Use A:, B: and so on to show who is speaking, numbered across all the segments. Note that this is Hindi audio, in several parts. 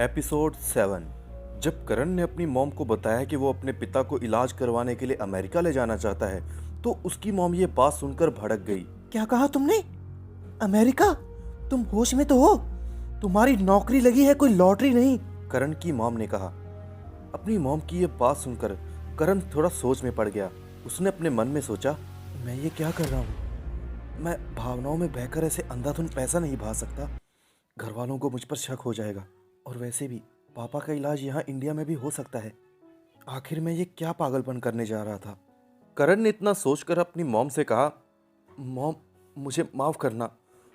A: एपिसोड 7। जब करण ने अपनी मॉम को बताया कि वो अपने पिता को इलाज करवाने के लिए अमेरिका ले जाना चाहता है, तो उसकी मॉम ये बात सुनकर भड़क गई।
B: क्या कहा तुमने? अमेरिका? तुम होश में तो हो? तुम्हारी नौकरी लगी है, कोई लॉटरी नहीं।
A: करण की मॉम ने कहा। अपनी मॉम की ये बात सुनकर करण थोड़ा सोच में पड़ गया। उसने अपने मन में सोचा, मैं ये क्या कर रहा हूँ? मैं भावनाओं में बहकर ऐसे अंधाधुंध पैसा नहीं भा सकता। घर वालों को मुझ पर शक हो जाएगा, और वैसे भी पापा का इलाज यहाँ इंडिया में भी हो सकता है। आखिर मैं ये क्या पागलपन करने जा रहा था? करण ने इतना सोचकर अपनी मॉम से कहा, मॉम मुझे माफ़ करना।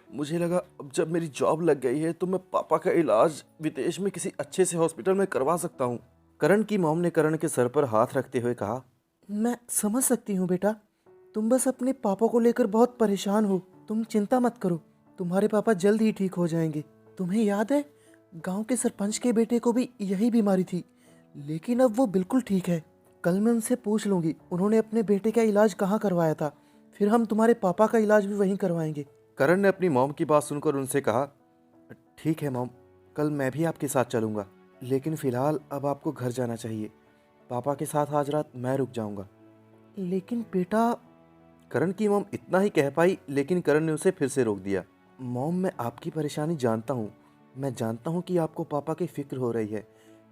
A: मुझे लगा अब जब मेरी जॉब लग गई है तो मैं पापा का इलाज विदेश में किसी अच्छे से हॉस्पिटल में करवा सकता हूँ। करण की मॉम ने करण के सर पर हाथ रखते हुए कहा,
B: मैं समझ सकती हूँ बेटा, तुम बस अपने पापा को लेकर बहुत परेशान हो। तुम चिंता मत करो, तुम्हारे पापा जल्द ही ठीक हो जाएंगे। तुम्हें याद है, गांव के सरपंच के बेटे को भी यही बीमारी थी, लेकिन अब वो बिल्कुल ठीक है। कल मैं उनसे पूछ लूंगी उन्होंने अपने बेटे का इलाज कहाँ करवाया था, फिर हम तुम्हारे पापा का इलाज भी वहीं करवाएंगे।
A: करण ने अपनी मॉम की बात सुनकर उनसे कहा, ठीक है मॉम, कल मैं भी आपके साथ चलूँगा, लेकिन फ़िलहाल अब आपको घर जाना चाहिए। पापा के साथ आज रात मैं रुक जाऊँगा।
B: लेकिन बेटा,
A: करण की मॉम इतना ही कह पाई, लेकिन करण ने उसे फिर से रोक दिया। मॉम, मैं आपकी परेशानी जानता हूँ। मैं जानता हूँ कि आपको पापा की फ़िक्र हो रही है,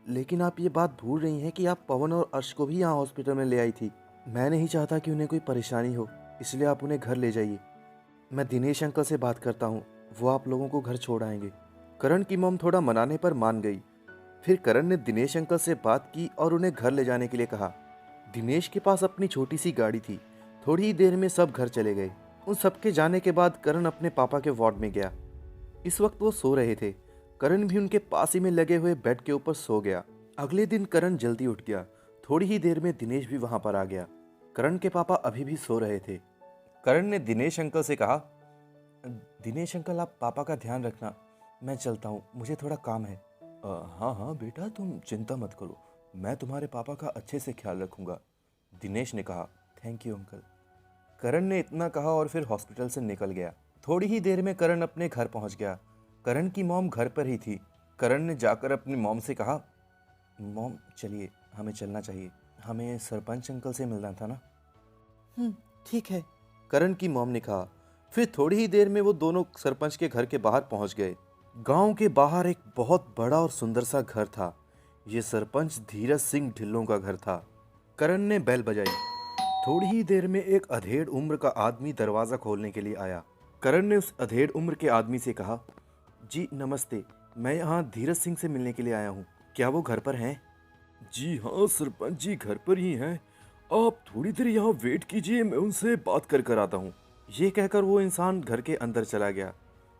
A: लेकिन आप ये बात भूल रही हैं कि आप पवन और अर्श को भी यहाँ हॉस्पिटल में ले आई थी। मैं नहीं चाहता कि उन्हें कोई परेशानी हो, इसलिए आप उन्हें घर ले जाइए। मैं दिनेश अंकल से बात करता हूँ, वो आप लोगों को घर छोड़ आएंगे। करण की मॉम थोड़ा मनाने पर मान गई। फिर करण ने दिनेश अंकल से बात की और उन्हें घर ले जाने के लिए कहा। दिनेश के पास अपनी छोटी सी गाड़ी थी। थोड़ी ही देर में सब घर चले गए। उन सबके जाने के बाद करण अपने पापा के वार्ड में गया। इस वक्त वो सो रहे थे। करण भी उनके पास ही में लगे हुए बेड के ऊपर सो गया। अगले दिन करण जल्दी उठ गया। थोड़ी ही देर में दिनेश भी वहां पर आ गया। करण के पापा अभी भी सो रहे थे। करण ने दिनेश अंकल से कहा, दिनेश अंकल आप पापा का ध्यान रखना, मैं चलता हूँ, मुझे थोड़ा काम है। हाँ हाँ बेटा, तुम चिंता मत करो, मैं तुम्हारे पापा का अच्छे से ख्याल रखूंगा, दिनेश ने कहा। Thank you uncle. करण ने इतना कहा और फिर हॉस्पिटल से निकल गया। थोड़ी ही देर में करण अपने घर पहुंच गया। करण की मॉम घर पर ही थी। करण ने जाकर अपनी मॉम से कहा, मॉम चलिए, हमें चलना चाहिए, हमें सरपंच अंकल से मिलना था ना।
B: ठीक है।
A: करण की मॉम ने कहा। फिर थोड़ी ही देर में वो दोनों सरपंच के घर के बाहर पहुंच गए। गांव के बाहर एक बहुत बड़ा और सुंदर सा घर था। ये सरपंच धीरज सिंह ढिल्लों का घर था। करण ने बेल बजाई। थोड़ी ही देर में एक अधेड़ उम्र का आदमी दरवाजा खोलने के लिए आया। करण ने उस अधेड़ उम्र के आदमी से कहा, जी नमस्ते, मैं यहाँ धीरज सिंह से मिलने के लिए आया हूँ, क्या वो घर पर हैं? जी हाँ सरपंच जी घर पर ही हैं, आप थोड़ी देर यहाँ वेट कीजिए, मैं उनसे बात कर कर आता हूँ। ये कहकर वो इंसान घर के अंदर चला गया।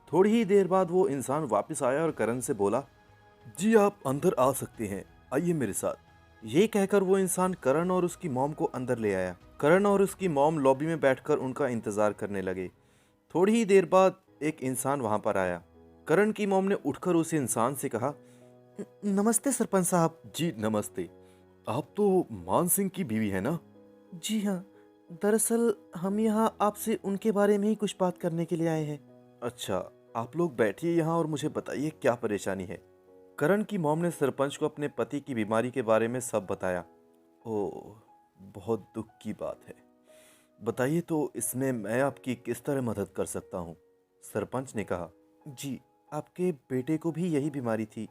A: थोड़ी ही देर बाद वो इंसान वापस आया और करण से बोला, जी आप अंदर आ सकते हैं, आइए मेरे साथ। ये कहकर वो इंसान करण और उसकी मॉम को अंदर ले आया। करण और उसकी मॉम लॉबी में बैठकर उनका इंतजार करने लगे। थोड़ी ही देर बाद एक इंसान वहां पर आया। करण की मॉम ने उठकर उस इंसान से कहा,
B: नमस्ते सरपंच साहब।
A: जी नमस्ते, आप तो मान सिंह की बीवी है ना?
B: जी हाँ, दरअसल हम यहाँ आपसे उनके बारे में ही कुछ बात करने के लिए आए हैं।
A: अच्छा, आप लोग बैठिए यहाँ और मुझे बताइए क्या परेशानी है। करण की मॉम ने सरपंच को अपने पति की बीमारी के बारे में सब बताया। ओह, बहुत दुख की बात है। बताइए तो इसमें मैं आपकी किस तरह मदद कर सकता हूँ? सरपंच ने कहा। जी, आपके बेटे को भी यही बीमारी थी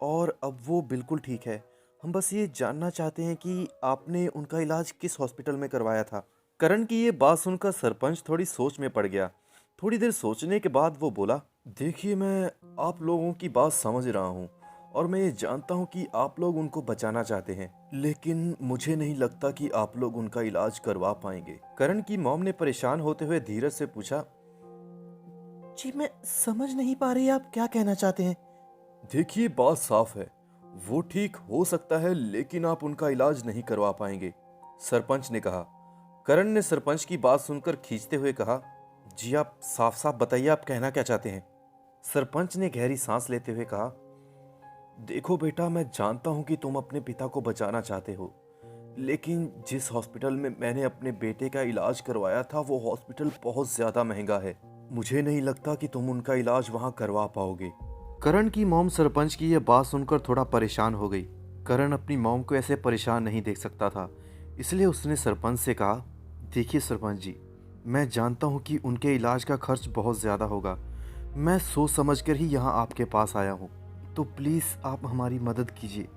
A: और अब वो बिल्कुल ठीक है। हम बस ये जानना चाहते हैं कि आपने उनका इलाज किस हॉस्पिटल में करवाया था। करण की ये बात सुनकर सरपंच थोड़ी सोच में पड़ गया। थोड़ी देर सोचने के बाद वो बोला, देखिए मैं आप लोगों की बात समझ रहा हूँ और मैं ये जानता हूँ कि आप लोग उनको बचाना चाहते हैं, लेकिन मुझे नहीं लगता कि आप लोग उनका इलाज करवा पाएंगे। करण की मॉम ने परेशान होते हुए धीरज से पूछा,
B: जी मैं समझ नहीं पा रही आप क्या कहना चाहते हैं।
A: देखिए बात साफ है, वो ठीक हो सकता है लेकिन आप उनका इलाज नहीं करवा पाएंगे, सरपंच ने कहा। करण ने सरपंच की बात सुनकर खींचते हुए कहा, जी आप साफ साफ बताइए आप कहना क्या चाहते हैं। सरपंच ने गहरी सांस लेते हुए कहा, देखो बेटा, मैं जानता हूं कि तुम अपने पिता को बचाना चाहते हो, लेकिन जिस हॉस्पिटल में मैंने अपने बेटे का इलाज करवाया था वो हॉस्पिटल बहुत ज्यादा महंगा है। मुझे नहीं लगता कि तुम उनका इलाज वहां करवा पाओगे। करण की मॉम सरपंच की यह बात सुनकर थोड़ा परेशान हो गई। करण अपनी मॉम को ऐसे परेशान नहीं देख सकता था, इसलिए उसने सरपंच से कहा, देखिए सरपंच जी, मैं जानता हूँ कि उनके इलाज का खर्च बहुत ज़्यादा होगा। मैं सोच समझकर ही यहाँ आपके पास आया हूँ, तो प्लीज़ आप हमारी मदद कीजिए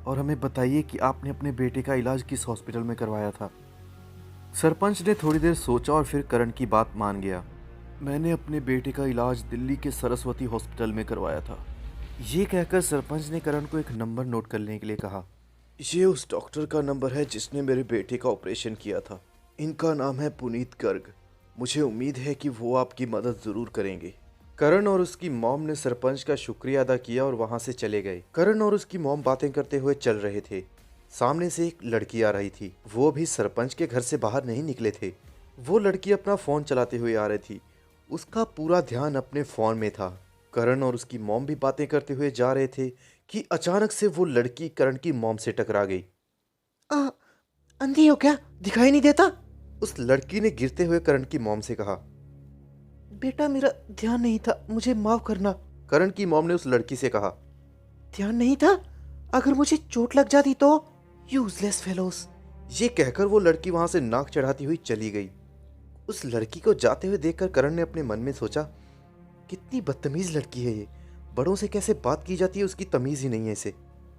A: और हमें बताइए कि आपने अपने बेटे का इलाज किस हॉस्पिटल में करवाया था। सरपंच ने थोड़ी देर सोचा और फिर करण की बात मान गया। मैंने अपने बेटे का इलाज दिल्ली के सरस्वती हॉस्पिटल में करवाया था। ये कहकर सरपंच ने करण को एक नंबर नोट करने के लिए कहा। ये उस डॉक्टर का नंबर है जिसने मेरे बेटे का ऑपरेशन किया था। इनका नाम है पुनीत गर्ग। मुझे उम्मीद है कि वो आपकी मदद ज़रूर करेंगे। करण और उसकी मॉम ने सरपंच का शुक्रिया अदा किया और वहाँ से चले गए। करण और उसकी मॉम बातें करते हुए चल रहे थे। सामने से एक लड़की आ रही थी। वो भी सरपंच के घर से बाहर नहीं निकले थे। वो लड़की अपना फ़ोन चलाते हुए आ रही थी। उसका पूरा ध्यान अपने फ़ोन में था। करण और उसकी मॉम भी बातें करते हुए जा रहे थे कि अचानक से वो लड़की करण की मॉम से टकरा गई।
B: आ, अंधी हो क्या? दिखाई नहीं देता?
A: उस लड़की ने गिरते हुए करण की मॉम से कहा।
B: बेटा मेरा ध्यान नहीं था, मुझे माफ करना।
A: करण की मॉम ने उस लड़की से कहा।
B: ध्यान नहीं था? अगर मुझे चोट लग जाती तो? Useless fellows.
A: ये कहकर वो लड़की वहां से नाक चढ़ाती हुई चली गई। उस लड़की को जाते हुए देखकर करण ने अपने मन में सोचा, कितनी बदतमीज लड़की है ये। बड़ों से कैसे बात की जाती है उसकी तमीज ही नहीं है इसे।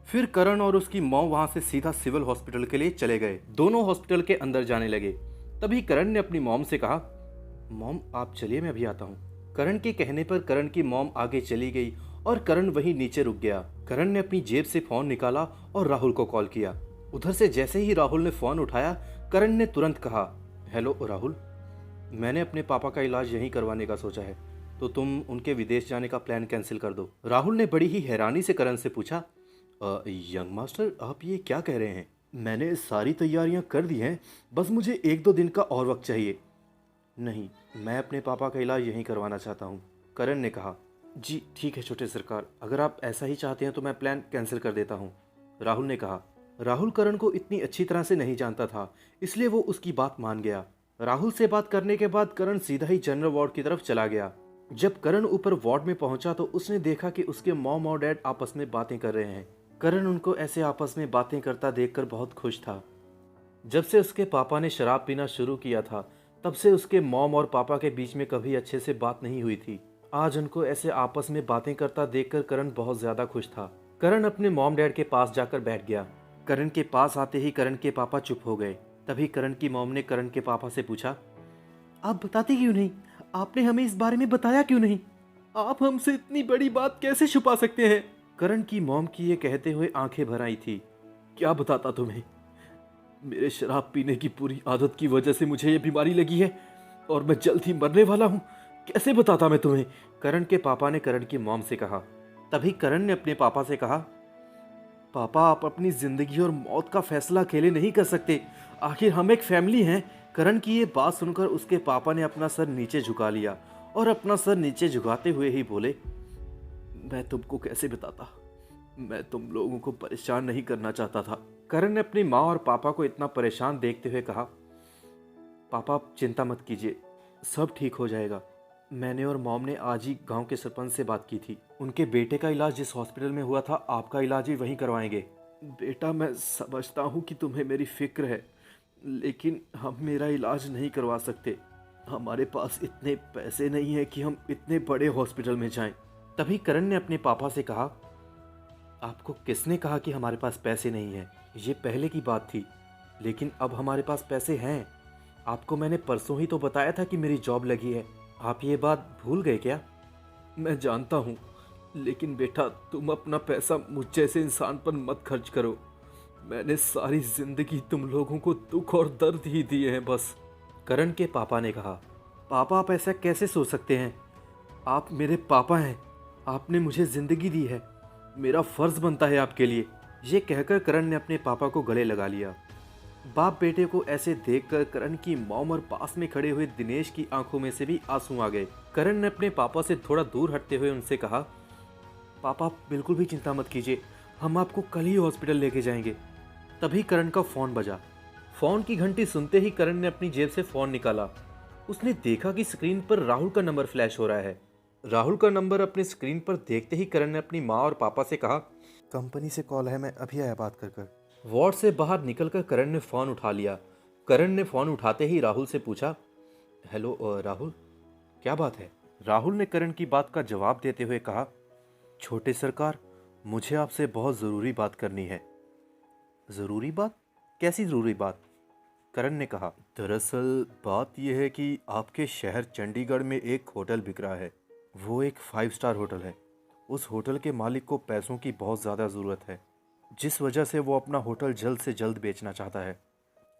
A: फिर करण और उसकी मॉम वहां से सीधा सिविल हॉस्पिटल के लिए चले गए। दोनों हॉस्पिटल के अंदर जाने लगे। तभी करण ने अपनी मॉम से कहा, मॉम आप चलिए, मैं अभी आता हूँ। करण के कहने पर करण की मॉम आगे चली गई और करण वहीं नीचे रुक गया। करण ने अपनी जेब से फोन निकाला और राहुल को कॉल किया। उधर से जैसे ही राहुल ने फोन उठाया, करण ने तुरंत कहा, हेलो राहुल, मैंने अपने पापा का इलाज यहीं करवाने का सोचा है, तो तुम उनके विदेश जाने का प्लान कैंसिल कर दो। राहुल ने बड़ी ही हैरानी से करण से पूछा, यंग मास्टर आप ये क्या कह रहे हैं? मैंने सारी तैयारियां कर दी हैं, बस मुझे 1-2 दिन का और वक्त चाहिए। नहीं, मैं अपने पापा का इलाज यहीं करवाना चाहता हूँ, करण ने कहा। जी ठीक है छोटे सरकार, अगर आप ऐसा ही चाहते हैं तो मैं प्लान कैंसिल कर देता हूँ, राहुल ने कहा। राहुल करण को इतनी अच्छी तरह से नहीं जानता था, इसलिए वो उसकी बात मान गया। राहुल से बात करने के बाद करण सीधा ही जनरल वार्ड की तरफ चला गया। जब करण ऊपर वार्ड में पहुंचा तो उसने देखा कि उसके मॉम और डैड आपस में बातें कर रहे हैं। करण उनको ऐसे आपस में बातें करता देखकर बहुत खुश था। जब से उसके पापा ने शराब पीना शुरू किया था, तब से उसके मॉम और पापा के बीच में कभी अच्छे से बात नहीं हुई थी। आज उनको ऐसे आपस में बातें करता देखकर करण बहुत ज्यादा खुश था। करण अपने मॉम डैड के पास जाकर बैठ गया। करण के पास आते ही करण के पापा चुप हो गए। तभी करण की मॉम ने करण के पापा से पूछा,
B: आप बताते क्यों नहीं? आपने हमें इस बारे में बताया क्यों नहीं? आप हमसे इतनी बड़ी बात कैसे छुपा सकते हैं?
A: करण की मॉम की ये कहते हुए आंखें भर आई थी।
B: क्या बताता तुम्हें? मेरे शराब पीने की पूरी आदत की वजह से मुझे ये बीमारी लगी है और मैं जल्द ही मरने वाला हूँ। कैसे बताता मैं तुम्हें?
A: करण के पापा ने करण की मॉम से कहा। तभी करण ने अपने पापा से कहा,
B: पापा आप अपनी जिंदगी और मौत का फैसला अकेले नहीं कर सकते, आखिर हम एक फैमिली हैं।
A: करण की ये बात सुनकर उसके पापा ने अपना सर नीचे झुका लिया और अपना सर नीचे झुकाते हुए ही बोले,
B: मैं तुमको कैसे बताता, मैं तुम लोगों को परेशान नहीं करना चाहता था।
A: करण ने अपनी माँ और पापा को इतना परेशान देखते हुए कहा, पापा आप चिंता मत कीजिए, सब ठीक हो जाएगा। मैंने और मॉम ने आज ही गांव के सरपंच से बात की थी। उनके बेटे का इलाज जिस हॉस्पिटल में हुआ था, आपका इलाज भी वहीं करवाएंगे।
B: बेटा मैं समझता हूँ कि तुम्हें मेरी फिक्र है, लेकिन हम मेरा इलाज नहीं करवा सकते। हमारे पास इतने पैसे नहीं है कि हम इतने बड़े हॉस्पिटल में जाएं।
A: तभी करण ने अपने पापा से कहा, आपको किसने कहा कि हमारे पास पैसे नहीं है? ये पहले की बात थी, लेकिन अब हमारे पास पैसे हैं। आपको मैंने परसों ही तो बताया था कि मेरी जॉब लगी है। आप ये बात भूल गए क्या?
B: मैं जानता हूँ, लेकिन बेटा तुम अपना पैसा मुझ जैसे इंसान पर मत खर्च करो। मैंने सारी जिंदगी तुम लोगों को दुख और दर्द ही दिए हैं बस।
A: करण के पापा ने कहा, पापा आप ऐसा कैसे सोच सकते हैं?
B: आप मेरे पापा हैं, आपने मुझे जिंदगी दी है, मेरा फर्ज बनता है आपके लिए।
A: ये कहकर करण ने अपने पापा को गले लगा लिया। बाप बेटे को ऐसे देखकर करण की मॉम और पास में खड़े हुए दिनेश की आंखों में से भी आंसू आ गए। करण ने अपने पापा से थोड़ा दूर हटते हुए उनसे कहा, पापा बिल्कुल भी चिंता मत कीजिए, हम आपको कल ही हॉस्पिटल लेके जाएंगे। तभी करण का फोन बजा। फोन की घंटी सुनते ही करण ने अपनी जेब से फोन निकाला। उसने देखा कि स्क्रीन पर राहुल का नंबर फ्लैश हो रहा है। राहुल का नंबर अपने स्क्रीन पर देखते ही करण ने अपनी माँ और पापा से कहा,
B: कंपनी से कॉल है, मैं अभी आया बात कर कर।
A: वार्ड से बाहर निकलकर करण ने फोन उठा लिया। करण ने फोन उठाते ही राहुल से पूछा, हेलो राहुल, क्या बात है? राहुल ने करण की बात का जवाब देते हुए कहा, छोटे सरकार, मुझे आपसे बहुत ज़रूरी बात करनी है। ज़रूरी बात? कैसी ज़रूरी बात? करण ने कहा, दरअसल बात यह है कि आपके शहर चंडीगढ़ में एक होटल बिक रहा है। वो एक 5 स्टार होटल है। उस होटल के मालिक को पैसों की बहुत ज़्यादा ज़रूरत है, जिस वजह से वो अपना होटल जल्द से जल्द बेचना चाहता है।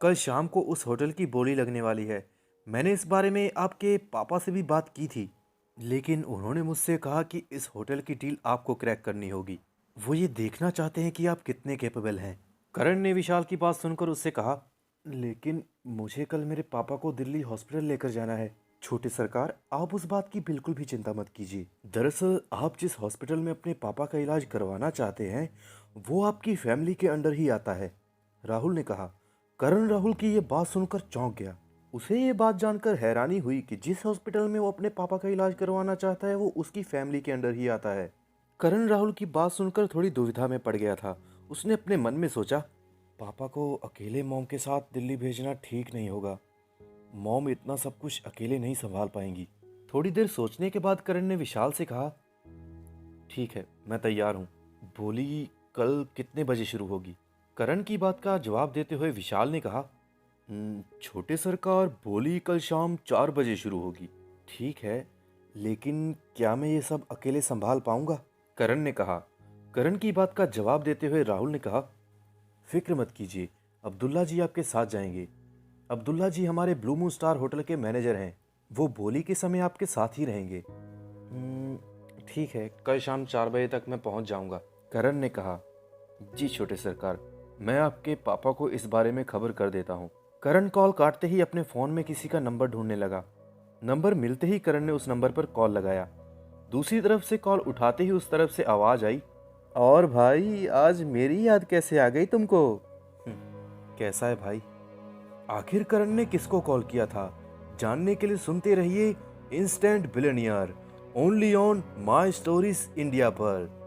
A: कल शाम को उस होटल की बोली लगने वाली है। मैंने इस बारे में आपके पापा से भी बात की थी, लेकिन उन्होंने मुझसे कहा कि इस होटल की डील आपको क्रैक करनी होगी। वो ये देखना चाहते हैं कि आप कितने कैपेबल हैं। करण ने विशाल की बात सुनकर उससे कहा, लेकिन मुझे कल मेरे पापा को दिल्ली हॉस्पिटल लेकर जाना है। छोटे सरकार, आप उस बात की बिल्कुल भी चिंता मत कीजिए। दरअसल आप जिस हॉस्पिटल में अपने पापा का इलाज करवाना चाहते हैं, वो आपकी फैमिली के अंडर ही आता है, राहुल ने कहा। करण राहुल की ये बात सुनकर चौंक गया। उसे ये बात जानकर हैरानी हुई कि जिस हॉस्पिटल में वो अपने पापा का इलाज करवाना चाहता है, वो उसकी फैमिली के अंडर ही आता है। करण राहुल की बात सुनकर थोड़ी दुविधा में पड़ गया था। उसने अपने मन में सोचा, पापा को अकेले मॉम के साथ दिल्ली भेजना ठीक नहीं होगा। मॉम इतना सब कुछ अकेले नहीं संभाल पाएंगी। थोड़ी देर सोचने के बाद करण ने विशाल से कहा, ठीक है, मैं तैयार हूँ। बोली कल कितने बजे शुरू होगी? करण की बात का जवाब देते हुए विशाल ने कहा, छोटे सरकार, बोली कल शाम 4 बजे शुरू होगी। ठीक है, लेकिन क्या मैं ये सब अकेले संभाल पाऊंगा? करण ने कहा। करण की बात का जवाब देते हुए राहुल ने कहा, फिक्र मत कीजिए, अब्दुल्ला जी आपके साथ जाएंगे। अब्दुल्ला जी हमारे ब्लू मून स्टार होटल के मैनेजर हैं। वो बोली के समय आपके साथ ही रहेंगे। ठीक है, कल शाम 4 बजे तक मैं पहुंच जाऊंगा, करण ने कहा। जी छोटे सरकार, मैं आपके पापा को इस बारे में खबर कर देता हूँ। करण कॉल काटते ही अपने फ़ोन में किसी का नंबर ढूंढने लगा। नंबर मिलते ही करण ने उस नंबर पर कॉल लगाया। दूसरी तरफ से कॉल उठाते ही उस तरफ से आवाज़ आई, और भाई, आज मेरी याद कैसे आ गई तुमको? कैसा है भाई? आखिर करण ने किसको कॉल किया था? जानने के लिए सुनते रहिए instant billionaire, only on my stories India पर।